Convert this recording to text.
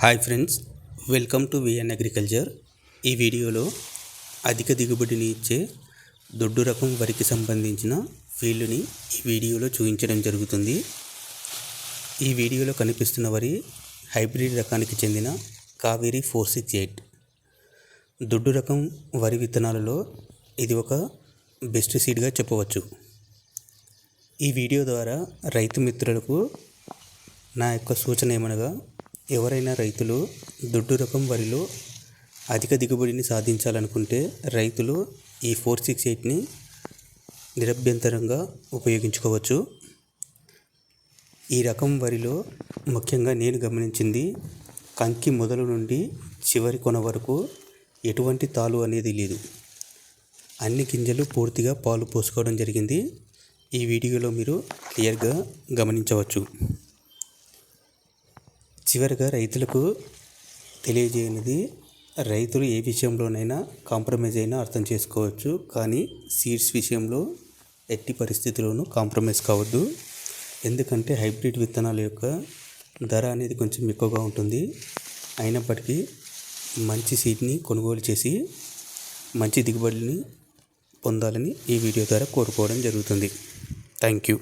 Hi friends, welcome to VN agriculture. ఈ వీడియోలో అధిక దిగుబడిని ఇచ్చే దొడ్డు రకం వరికి సంబంధించిన ఫీల్డ్ని ఈ వీడియోలో చూపించడం జరుగుతుంది. ఈ వీడియోలో కనిపిస్తున్న వరి హైబ్రిడ్ రకానికి చెందిన కావేరి 468 దొడ్డు రకం వరి విత్తనాలలో ఇది ఒక బెస్ట్ సీడ్గా చెప్పవచ్చు. ఈ వీడియో ద్వారా రైతు మిత్రులకు నా యొక్క సూచన ఏమనగా, ఎవరైనా రైతులు దొడ్డు రకం వరిలో అధిక దిగుబడిని సాధించాలనుకుంటే రైతులు ఈ 468ని నిరభ్యంతరంగా ఉపయోగించుకోవచ్చు. ఈ రకం వరిలో ముఖ్యంగా నేను గమనించింది, కంకి మొదలు నుండి చివరి కొన వరకు ఎటువంటి తాలు అనేది లేదు. అన్ని గింజలు పూర్తిగా పాలు పోసుకోవడం జరిగింది. ఈ వీడియోలో మీరు క్లియర్గా గమనించవచ్చు. చివరిగా రైతులకు తెలియజేయనిది, రైతులు ఏ విషయంలోనైనా కాంప్రమైజ్ అయినా అర్థం చేసుకోవచ్చు, కానీ సీడ్స్ విషయంలో ఎట్టి పరిస్థితుల్లోనూ కాంప్రమైజ్ కావద్దు. ఎందుకంటే హైబ్రిడ్ విత్తనాల యొక్క ధర అనేది కొంచెం ఎక్కువగా ఉంటుంది. అయినప్పటికీ మంచి సీడ్ని కొనుగోలు చేసి మంచి దిగుబడిని పొందాలని ఈ వీడియో ద్వారా కోరుకోవడం జరుగుతుంది. Thank you.